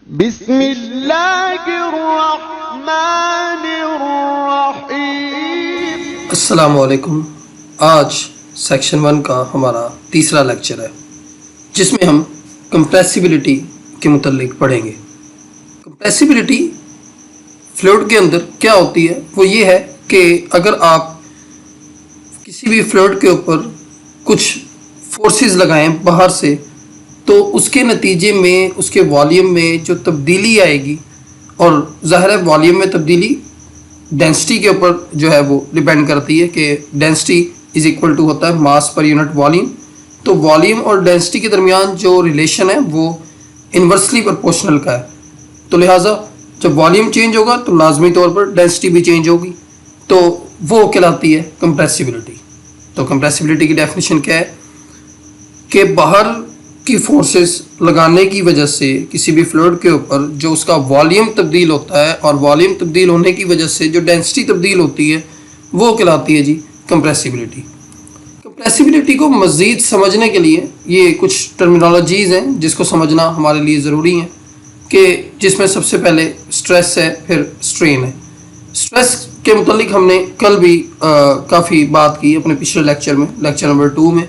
बिस्मिल्लाहिर्रहमानिर्रहीम। अस्सलामुअलैकुम। आज सेक्शन 1 का हमारा तीसरा लेक्चर है जिसमें हम कंप्रेसिबिलिटी के मुतल्लिक पढ़ेंगे। कंप्रेसिबिलिटी फ्लूइड के अंदर क्या होती है, वो ये है कि अगर आप किसी भी फ्लूइड के ऊपर कुछ फोर्सेस लगाएं बाहर से, तो उसके नतीजे में उसके वॉल्यूम में जो तब्दीली आएगी, और ज़ाहिर है वॉल्यूम में तब्दीली डेंसिटी के ऊपर जो है वो डिपेंड करती है कि डेंसिटी इज़ इक्वल टू होता है मास पर यूनिट वॉल्यूम। तो वॉल्यूम और डेंसिटी के दरमियान जो रिलेशन है वो इन्वर्सली प्रोपोर्शनल का है। तो लिहाजा जब वॉल्यूम चेंज होगा तो लाजमी तौर पर डेंसिटी भी चेंज होगी, तो वो कहलाती है कंप्रेसिबिलिटी। तो कंप्रेसिबिलिटी की डेफिनेशन क्या है कि बाहर की फोर्सेस लगाने की वजह से किसी भी फ्लूइड के ऊपर जो उसका वॉल्यूम तब्दील होता है, और वॉल्यूम तब्दील होने की वजह से जो डेंसिटी तब्दील होती है वो कहलाती है जी कंप्रेसिबिलिटी। कंप्रेसिबिलिटी को मज़ीद समझने के लिए ये कुछ टर्मिनोलॉजीज़ हैं जिसको समझना हमारे लिए ज़रूरी है, कि जिसमें सबसे पहले स्ट्रेस है, फिर स्ट्रेन है। स्ट्रेस के मुतालिक हमने कल भी काफ़ी बात की अपने पिछले लेक्चर में, लेक्चर नंबर 2 में,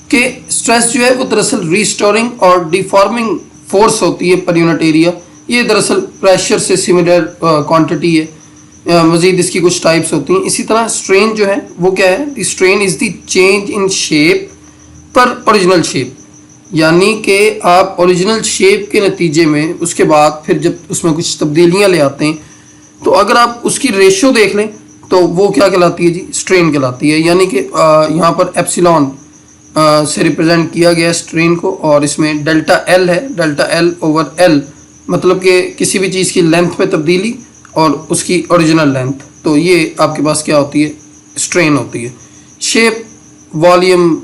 कि स्ट्रेस जो है वो दरअसल रीस्टोरिंग और डिफॉर्मिंग फोर्स होती है पर यूनिट एरिया। ये दरअसल प्रेशर से सिमिलर क्वांटिटी है। मज़ीद इसकी कुछ टाइप्स होती हैं। इसी तरह स्ट्रेन जो है वो क्या है, strain is the change in shape पर ओरिजिनल शेप, यानी कि आप ओरिजिनल शेप के नतीजे में उसके बाद फिर जब उसमें कुछ तब्दीलियाँ ले आते हैं, तो अगर आप उसकी रेशो देख लें तो वो क्या कहलाती है जी, स्ट्रेन कहलाती है। यानी कि यहाँ पर एप्सिलॉन से रिप्रेजेंट किया गया स्ट्रेन को, और इसमें डेल्टा एल है, डेल्टा एल ओवर एल, मतलब कि किसी भी चीज़ की लेंथ में तब्दीली और उसकी ओरिजिनल लेंथ। तो ये आपके पास क्या होती है, स्ट्रेन होती है। शेप, वॉल्यूम,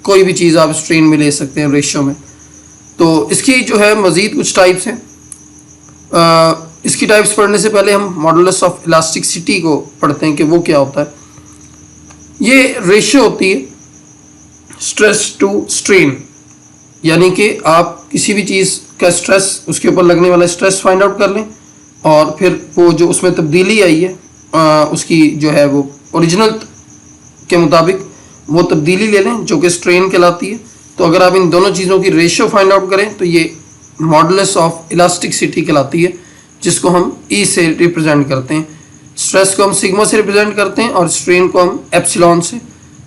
कोई भी चीज़ आप स्ट्रेन में ले सकते हैं रेशियो में। तो इसकी जो है मज़ीद कुछ टाइप्स हैं। इसकी टाइप्स पढ़ने से पहले हम मॉडुलस ऑफ इलास्टिसिटी को पढ़ते हैं कि वो क्या होता है। ये रेशियो होती है स्ट्रेस टू स्ट्रेन, यानी कि आप किसी भी चीज़ का स्ट्रेस, उसके ऊपर लगने वाला स्ट्रेस फाइंड आउट कर लें, और फिर वो जो उसमें तब्दीली आई है उसकी जो है वो ओरिजिनल के मुताबिक वो तब्दीली ले लें जो कि स्ट्रेन कहलाती है। तो अगर आप इन दोनों चीज़ों की रेशियो फाइंड आउट करें तो ये मॉडुलस ऑफ इलास्टिसिटी कहलाती है, जिसको हम ई से रिप्रेजेंट करते हैं। स्ट्रेस को हम सिग्मा से रिप्रेजेंट करते हैं और स्ट्रेन को हम एप्सिलॉन से।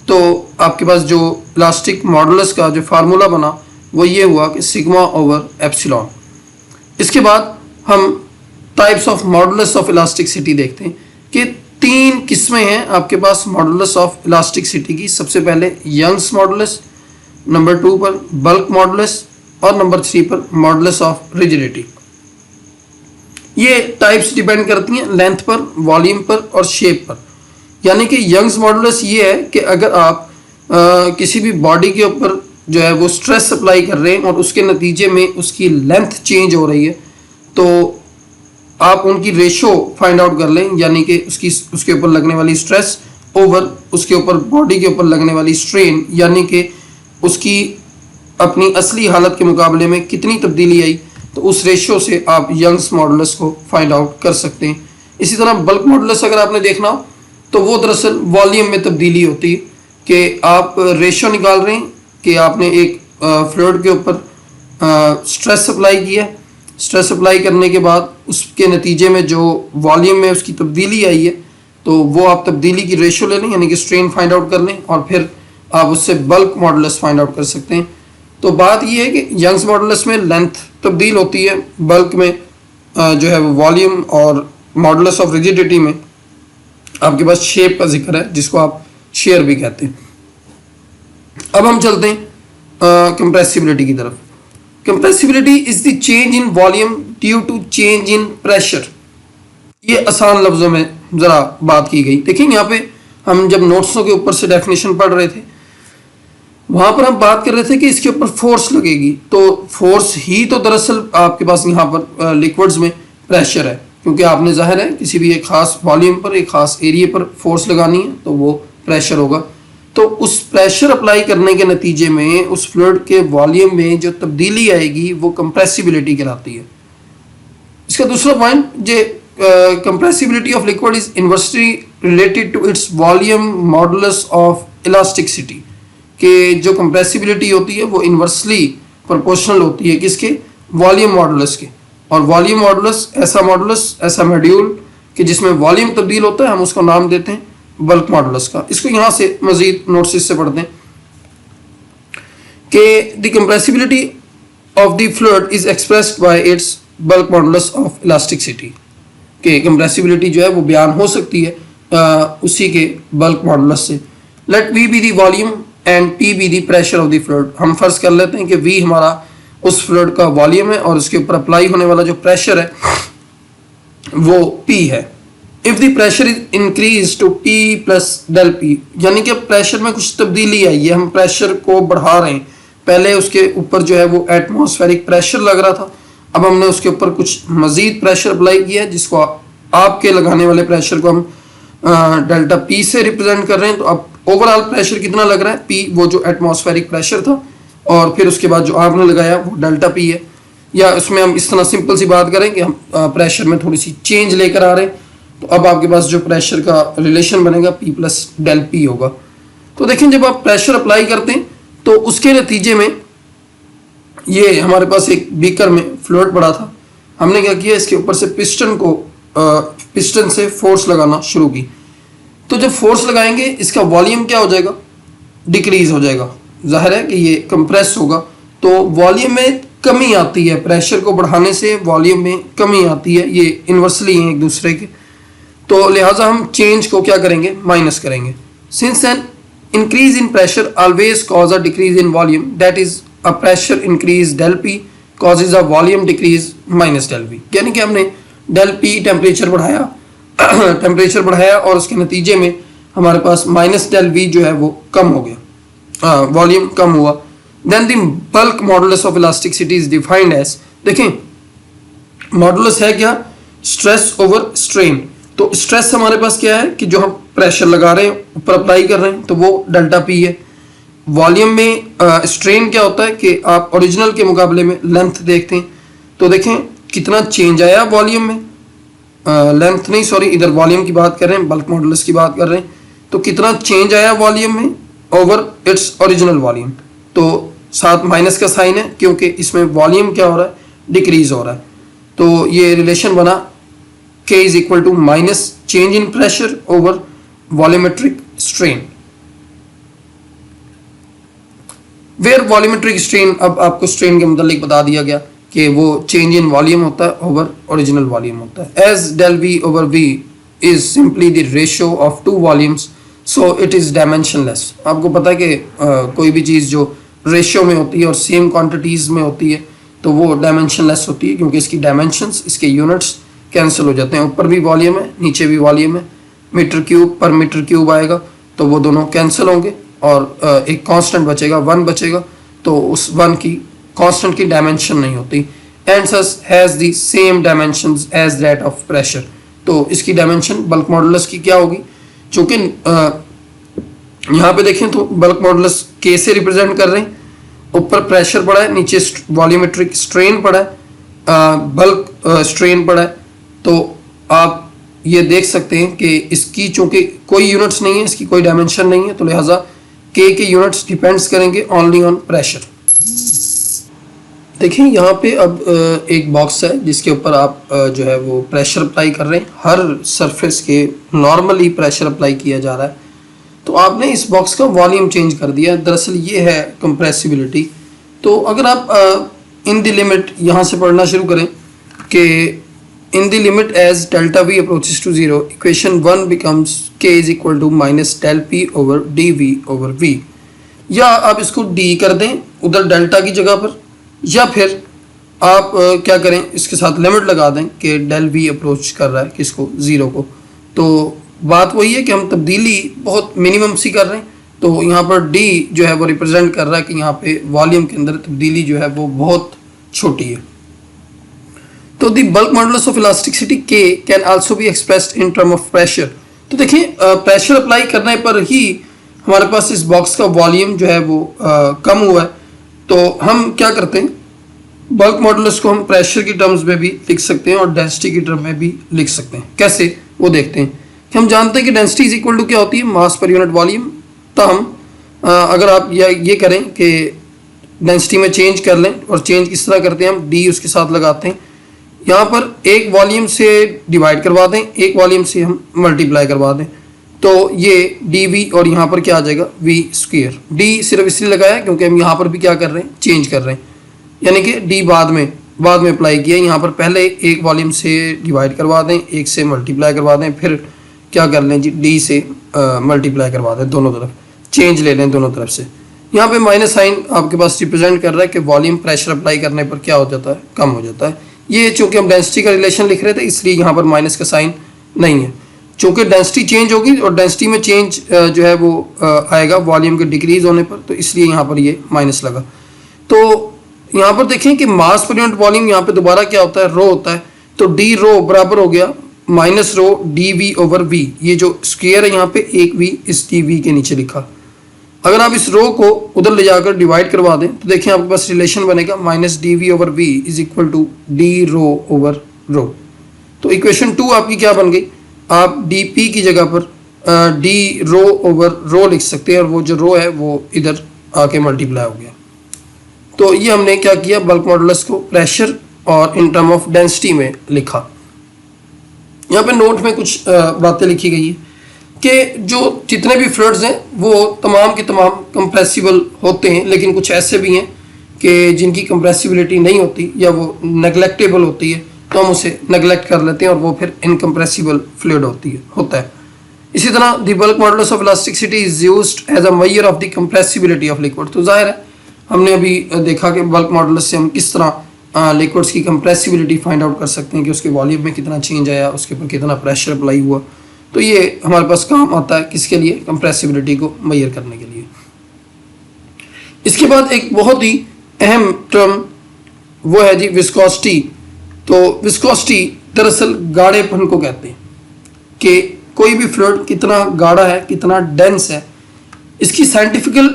तो आपके पास जो इलास्टिक मॉडुलस का जो फार्मूला बना वो ये हुआ कि सिग्मा ओवर एप्सिलॉन। इसके बाद हम types of modulus of elasticity देखते हैं कि 3 किस्में हैं आपके पास मॉडुलस ऑफ इलास्टिसिटी की। सबसे पहले यंग्स मॉडुलस, नंबर 2 पर बल्क मॉडुलस, और नंबर 3 पर मॉडुलस ऑफ रिजिडिटी। ये टाइप्स डिपेंड करती हैं लेंथ पर, वॉल्यूम पर और शेप पर। यानी कि यंग्स मॉडुलस ये है कि अगर आप किसी भी बॉडी के ऊपर जो है वो स्ट्रेस अप्लाई कर रहे हैं और उसके नतीजे में उसकी लेंथ चेंज हो रही है, तो आप उनकी रेशो फाइंड आउट कर लें, यानी कि उसके ऊपर लगने वाली स्ट्रेस ओवर उसके ऊपर बॉडी के ऊपर लगने वाली स्ट्रेन, यानी कि उसकी अपनी असली हालत के मुकाबले में कितनी तब्दीली आई, तो उस रेशियो से आप यंग्स मॉडुलस को फाइंड आउट कर सकते हैं। इसी तरह बल्क मॉडुलस अगर आपने देखना हो तो वो दरअसल वॉल्यूम में तब्दीली होती है कि आप रेशियो निकाल रहे हैं कि आपने एक फ्लूइड के ऊपर स्ट्रेस अप्लाई किया है, स्ट्रेस अप्लाई करने के बाद उसके नतीजे में जो वॉल्यूम में उसकी तब्दीली आई है, तो वो आप तब्दीली की रेशियो ले लें, यानी कि स्ट्रेन फाइंड आउट कर लें, और फिर आप उससे बल्क मॉडुलस फाइंड आउट कर सकते हैं। तो बात ये है कि यंग्स मॉडुलस में लेंथ तब्दील होती है, बल्क में जो है वो वॉल्यूम, और मॉडुलस ऑफ रिजिडिटी में आपके पास शेप का जिक्र है जिसको आप शेयर भी कहते हैं। अब हम चलते हैं कंप्रेसिबिलिटी की तरफ। Compressibility is the change in volume due to change in pressure. ये आसान लफ्जों में ज़रा बात की गई। देखिए यहाँ पे हम जब नोट्सों के ऊपर से डेफिनेशन पढ़ रहे थे, वहाँ पर हम बात कर रहे थे कि इसके ऊपर फोर्स लगेगी, तो फोर्स ही तो दरअसल आपके पास यहाँ पर लिक्विड्स में प्रेशर है, क्योंकि आपने ज़ाहिर है किसी भी एक ख़ास वॉल्यूम पर, एक ख़ास एरिया पर फोर्स लगानी है, तो वो प्रेशर होगा। तो उस प्रेशर अप्लाई करने के नतीजे में उस फ्लूइड के वॉल्यूम में जो तब्दीली आएगी वो कंप्रेसिबिलिटी कहलाती है। इसका दूसरा पॉइंट जे compressibility of liquid is inversely related to its volume modulus of elasticity, कि जो कंप्रेसिबिलिटी होती है वो इन्वर्सली प्रोपोर्शनल होती है किसके, वॉल्यूम मॉडुलस के। और वॉल्यूम मॉडुलस ऐसा मॉड्यूल कि जिसमें वॉल्यूम तब्दील होता है, हम उसको नाम देते हैं बल्क मॉडुलस का। इसको यहाँ से मजीद नोट्स से पढ़ते हैं कि the compressibility of the fluid is expressed by its bulk modulus of elasticity, कि कंप्रेसिबिलिटी जो है वो बयान हो सकती है उसी के बल्क मॉडुलस से। Let V be the volume and P be the pressure of the fluid. हम फर्ज कर लेते हैं कि वी हमारा उस फ्लूइड का वॉल्यूम है और उसके ऊपर अप्लाई होने वाला जो प्रेशर है वो P है। If the pressure is increase to P plus del P, यानी कि प्रेशर में कुछ तब्दीली आई है, हम प्रेशर को बढ़ा रहे हैं। पहले उसके ऊपर जो है वो एटमॉस्फेरिक प्रेशर लग रहा था, अब हमने उसके ऊपर कुछ मजीद प्रेशर अप्लाई किया है, जिसको आपके लगाने वाले प्रेशर को हम डेल्टा P से रिप्रेजेंट कर रहे हैं। तो अब ओवरऑल प्रेशर कितना लग रहा है, P, वो जो एटमॉस्फेरिक प्रेशर था, और फिर उसके बाद जो आपने लगाया वो डेल्टा P है। या उसमें हम इस तरह सिंपल सी बात करें कि हम प्रेशर में थोड़ी सी चेंज लेकर आ रहे हैं, तो अब आपके पास जो प्रेशर का रिलेशन बनेगा P प्लस डेल P होगा। तो देखें, जब आप प्रेशर अप्लाई करते हैं तो उसके नतीजे में ये हमारे पास एक बीकर में फ्लूइड पड़ा था, हमने क्या किया, इसके ऊपर से पिस्टन से फोर्स लगाना शुरू की। तो जब फोर्स लगाएंगे इसका वॉल्यूम क्या हो जाएगा, डिक्रीज हो जाएगा। जाहिर है कि ये कंप्रेस होगा, तो वॉल्यूम में कमी आती है, प्रेशर को बढ़ाने से वॉल्यूम में कमी आती है, ये इन्वर्सली हैं एक दूसरे के। तो लिहाजा हम चेंज को क्या करेंगे, माइनस करेंगे। Since an increase in pressure always cause a decrease in volume, that is a pressure increase del P causes a volume decrease minus del V। यानी कि हमने डेल P टेम्परेचर बढ़ाया और उसके नतीजे में हमारे पास माइनस डेल V जो है वो कम हो गया, वॉल्यूम कम हुआ। Then the bulk modulus of elasticity is defined as, देखें मॉडुलस है क्या, स्ट्रेस ओवर स्ट्रेन। तो स्ट्रेस हमारे पास क्या है कि जो हम प्रेशर लगा रहे हैं, ऊपर अप्लाई कर रहे हैं, तो वो डेल्टा P है। वॉल्यूम में स्ट्रेन क्या होता है कि आप ओरिजिनल के मुकाबले में लेंथ देखते हैं, तो देखें कितना चेंज आया वॉल्यूम में, लेंथ नहीं सॉरी, इधर वॉल्यूम की बात कर रहे हैं, बल्क मॉडुलस की बात कर रहे हैं। तो कितना चेंज आया वॉल्यूम में ओवर इट्स ओरिजिनल वॉल्यूम, तो साथ माइनस का साइन है क्योंकि इसमें वॉल्यूम क्या हो रहा है, डिक्रीज हो रहा है। तो ये रिलेशन बना K is equal to minus change in pressure over volumetric strain, where volumetric strain, अब आपको स्ट्रेन के मतलब बता दिया गया कि वो चेंज इन वॉल्यूम होता है ओवर ओरिजिनल वॉल्यूम होता है। As del V over V is simply the ratio of two volumes, so it is dimensionless. आपको पता है कि कोई भी चीज़ जो रेशियो में होती है और सेम क्वांटिटीज़ में होती है तो वो डायमेंशनलेस होती है, क्योंकि इसकी डायमेंशंस, इसके यूनिट्स कैंसिल हो जाते हैं। ऊपर भी वॉल्यूम है, नीचे भी वॉल्यूम है, मीटर क्यूब पर मीटर क्यूब आएगा तो वो दोनों कैंसिल होंगे और एक कांस्टेंट बचेगा, 1 बचेगा, तो उस 1 की कांस्टेंट की डायमेंशन नहीं होती। And such has the same dimensions as that of pressure, तो इसकी डायमेंशन बल्क मॉडुलस की क्या होगी, चूँकि यहाँ पे देखें तो बल्क मॉडुलस K से रिप्रेजेंट कर रहे हैं, ऊपर प्रेशर पड़ा है, नीचे वॉल्यूमेट्रिक स्ट्रेन पड़ा है, बल्क स्ट्रेन पड़ा है। तो आप ये देख सकते हैं कि इसकी चूंकि कोई यूनिट्स नहीं है, इसकी कोई डायमेंशन नहीं है, तो लिहाजा K के यूनिट्स डिपेंड्स करेंगे ओनली ऑन प्रेशर। देखिए यहाँ पे अब एक बॉक्स है जिसके ऊपर आप जो है वो प्रेशर अप्लाई कर रहे हैं, हर सरफेस के नॉर्मली प्रेशर अप्लाई किया जा रहा है। तो आपने इस बॉक्स का वॉल्यूम चेंज कर दिया, दरअसल ये है कंप्रेसिबिलिटी। तो अगर आप इन द लिमिट यहाँ से पढ़ना शुरू करें कि in the limit as delta V approaches to 0, equation 1 becomes K is equal to minus del P over dV over V, या आप इसको D कर दें उधर डेल्टा की जगह पर, या फिर आप क्या करें, इसके साथ लिमिट लगा दें कि डेल V अप्रोच कर रहा है किसको, 0 को। तो बात वही है कि हम तब्दीली बहुत मिनिमम सी कर रहे हैं, तो यहाँ पर D जो है वो रिप्रेजेंट कर रहा है कि यहाँ पे वॉल्यूम के अंदर तब्दीली जो है वो बहुत छोटी है। तो the bulk modulus of elasticity K can also be expressed in term of pressure. तो देखिए प्रेशर अप्लाई करने पर ही हमारे पास इस बॉक्स का वॉल्यूम जो है वो कम हुआ है। तो हम क्या करते हैं, बल्क मॉडुलस को हम प्रेशर की टर्म्स में भी लिख सकते हैं और डेंसिटी की टर्म में भी लिख सकते हैं। कैसे, वो देखते हैं कि हम जानते हैं कि डेंसिटी इज इक्वल टू क्या होती है, मास पर यूनिट वॉल्यूम। तो हम अगर आप ये करें कि डेंसिटी में चेंज कर लें, और चेंज किस तरह करते हैं, हम डी उसके साथ लगाते हैं, यहाँ पर एक वॉल्यूम से डिवाइड करवा दें, एक वॉल्यूम से हम मल्टीप्लाई करवा दें, तो ये डी वी और यहाँ पर क्या आ जाएगा, वी स्क्वायर। डी सिर्फ इसलिए लगाया क्योंकि हम यहाँ पर भी क्या कर रहे हैं, चेंज कर रहे हैं, यानी कि डी बाद में अप्लाई किया। यहाँ पर पहले एक वॉल्यूम से डिवाइड करवा दें, एक से मल्टीप्लाई करवा दें, फिर क्या कर लें जी, डी से मल्टीप्लाई करवा दें, दोनों तरफ चेंज ले लें दोनों तरफ से। यहाँ पे माइनस साइन आपके पास रिप्रेजेंट कर रहा है कि वॉल्यूम प्रेशर अप्लाई करने पर क्या हो जाता है, कम हो जाता है। ये चूंकि हम डेंसिटी का रिलेशन लिख रहे थे इसलिए यहाँ पर माइनस का साइन नहीं है। चूंकि डेंसिटी चेंज होगी और डेंसिटी में चेंज जो है वो आएगा वॉल्यूम के डिक्रीज होने पर, तो इसलिए यहाँ पर ये माइनस लगा। तो यहाँ पर देखें कि मास पर यूनिट वॉल्यूम यहाँ पे दोबारा क्या होता है, रो होता है, तो डी रो बराबर हो गया minus rho D V over V. ये जो स्क्वायर है यहाँ पे एक वी इस डी वी के नीचे लिखा। अगर आप इस रो को उधर ले जाकर डिवाइड करवा दें तो देखिए आपके पास रिलेशन बनेगा minus D V over V is equal to D rho over rho. तो इक्वेशन 2 आपकी क्या बन गई, आप डी पी की जगह पर डी रो ओवर रो लिख सकते हैं, और वो जो रो है वो इधर आके मल्टीप्लाई हो गया। तो ये हमने क्या किया, बल्क मॉडुलस को प्रेशर और इन टर्म ऑफ डेंसिटी में लिखा। यहाँ पे नोट में कुछ बातें लिखी गई है कि जो जितने भी फ्लूइड्स हैं वो तमाम के तमाम कंप्रेसिबल होते हैं, लेकिन कुछ ऐसे भी हैं कि जिनकी कंप्रेसिबिलिटी नहीं होती या वो नेग्लेक्टेबल होती है, तो हम उसे नेग्लेक्ट कर लेते हैं और वो फिर इनकम्प्रेसिबल फ्लूइड होता है। इसी तरह the bulk modulus of elasticity is used as a measure of the compressibility of liquid. तो जाहिर है हमने अभी देखा कि बल्क मॉडुलस से हम किस तरह लिक्विड्स की कंप्रेसिबिलिटी फाइंड आउट कर सकते हैं कि उसके वॉल्यूम में कितना चेंज आया, उसके ऊपर कितना प्रेशर अप्लाई हुआ। तो ये हमारे पास काम आता है किसके लिए, कंप्रेसिबिलिटी को मेजर करने के लिए। इसके बाद एक बहुत ही अहम टर्म वो है जी विस्कोसिटी। तो विस्कोसिटी दरअसल गाढ़ेपन को कहते हैं कि कोई भी फ्लूइड कितना गाढ़ा है, कितना डेंस है। इसकी साइंटिफिकल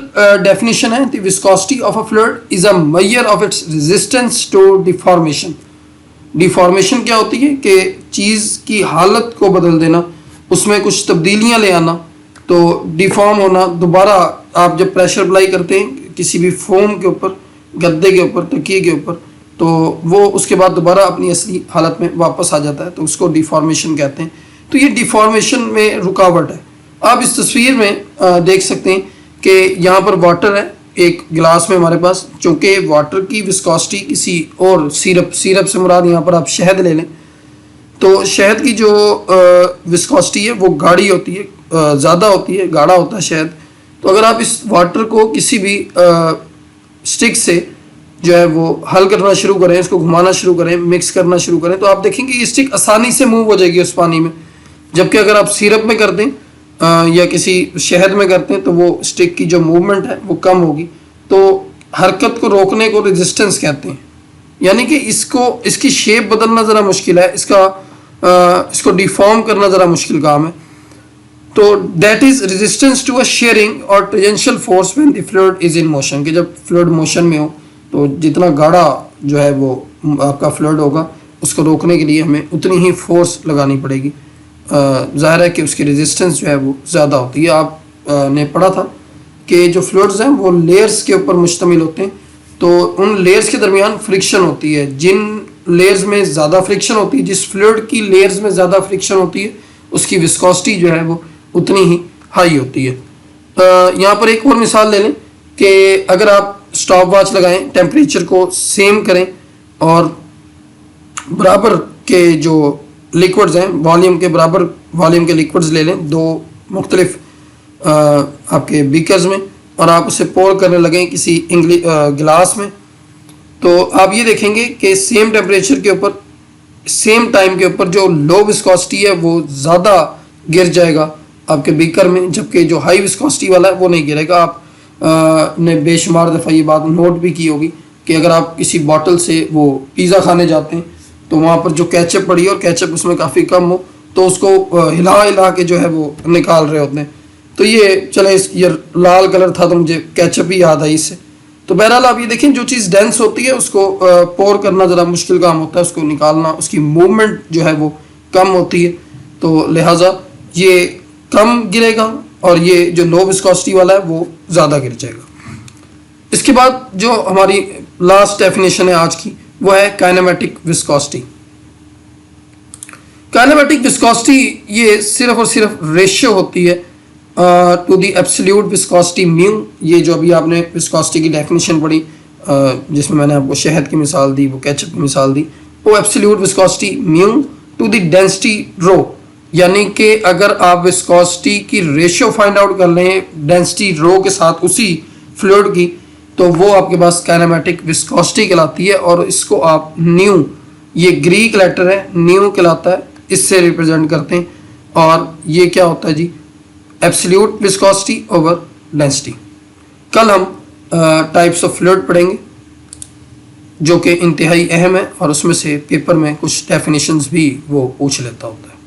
डेफिनेशन है, the viscosity of a fluid is a measure of its resistance to deformation. Deformation क्या होती है कि चीज़ की हालत को बदल देना, उसमें कुछ तब्दीलियां ले आना। तो डिफॉर्म होना, दोबारा आप जब प्रेशर अप्लाई करते हैं किसी भी फोम के ऊपर, गद्दे के ऊपर, तकिए के ऊपर, तो वो उसके बाद दोबारा अपनी असली हालत में वापस आ जाता है, तो उसको डिफॉर्मेशन कहते हैं। तो ये डिफॉर्मेशन में रुकावट है। आप इस तस्वीर में देख सकते हैं कि यहाँ पर वाटर है एक गिलास में हमारे पास। चूँकि वाटर की विस्कोसिटी किसी और सिरप से मुराद यहाँ पर आप शहद ले लें, तो शहद की जो विस्कोसिटी है वो गाढ़ी होती है, ज़्यादा होती है, गाढ़ा होता है शहद। तो अगर आप इस वाटर को किसी भी स्टिक से जो है वो हल करना शुरू करें, इसको घुमाना शुरू करें, मिक्स करना शुरू करें, तो आप देखेंगे ये स्टिक आसानी से मूव हो जाएगी उस पानी में। जबकि अगर आप सिरप में कर दें या किसी शहद में करते हैं तो वो स्टिक की जो मूवमेंट है वो कम होगी। तो हरकत को रोकने को रेजिस्टेंस कहते हैं, यानी कि इसकी शेप बदलना ज़रा मुश्किल है, इसको डिफॉर्म करना ज़रा मुश्किल काम है। तो that is resistance to a shearing और tangential force when the fluid is in motion. कि जब फ्लूइड मोशन में हो तो जितना गाढ़ा जो है वो आपका फ्लूइड होगा, उसको रोकने के लिए हमें उतनी ही फोर्स लगानी पड़ेगी। ज़ाहिर है कि उसकी रेजिस्टेंस जो है वो ज़्यादा होती है। आप ने पढ़ा था कि जो फ्लूइड्स हैं वो लेयर्स के ऊपर मुश्तमिल होते हैं, तो उन लेयर्स के दरमियान फ्रिक्शन होती है। जिन लेयर्स में ज़्यादा फ्रिक्शन होती है, जिस फ्लूइड की लेयर्स में ज़्यादा फ्रिक्शन होती है, उसकी विस्कोसिटी जो है वो उतनी ही हाई होती है। यहाँ पर एक और मिसाल ले लें कि अगर आप स्टॉप वॉच लगाएं, टेम्परेचर को सेम करें और बराबर के जो लिक्विड्स हैं, वॉल्यूम के बराबर वॉल्यूम के लिक्विड्स ले लें दो मुख्तलिफ आपके बीकर्स में, और आप उसे पोर करने लगें किसी गिलास में, तो आप ये देखेंगे कि सेम टेम्परेचर के ऊपर, सेम टाइम के ऊपर जो लो विस्कोसिटी है वो ज़्यादा गिर जाएगा आपके बीकर में, जबकि जो हाई विस्कोसिटी वाला है वो नहीं गिरेगा। आप ने बेशुमार दफ़ा ये बात नोट भी की होगी कि अगर आप किसी बॉटल से वो पिज़्ज़ा खाने जाते हैं तो वहाँ पर जो केचप पड़ी और केचप उसमें काफ़ी कम हो, तो उसको हिला के जो है वो निकाल रहे होते हैं। तो ये चले, ये लाल कलर था तो मुझे केचप ही याद आई इससे। तो बहरहाल आप ये देखें, जो चीज़ डेंस होती है उसको पोर करना ज़रा मुश्किल काम होता है, उसको निकालना, उसकी मूवमेंट जो है वो कम होती है, तो लिहाजा ये कम गिरेगा और ये जो लो विस्कोसिटी वाला है वो ज़्यादा गिर जाएगा। इसके बाद जो हमारी लास्ट डेफिनेशन है आज की, वो है काइनेमेटिक विस्कोसिटी। काइनेमेटिक विस्कोसिटी ये सिर्फ और सिर्फ रेशियो होती है to the absolute viscosity mu. ये जो अभी आपने विस्कोसिटी की डेफिनेशन पढ़ी, जिसमें मैंने आपको शहद की मिसाल दी, वो केचप की मिसाल दी, वो absolute viscosity mu two the density rho. यानी कि अगर आप विस्कोसिटी की रेशियो फाइंड आउट कर लें डेंसिटी रो के साथ उसी फ्लूइड की, तो वो आपके पास काइनेमेटिक विस्कोसिटी कहलाती है। और इसको आप न्यू, ये ग्रीक लेटर है, न्यू कहलाता है, इससे रिप्रेजेंट करते हैं। और ये क्या होता है जी, एब्सोल्यूट विस्कोसिटी ओवर डेंसिटी। कल हम टाइप्स ऑफ फ्लूइड पढ़ेंगे जो कि इंतहाई अहम है, और उसमें से पेपर में कुछ डेफिनेशंस भी वो पूछ लेता होता है।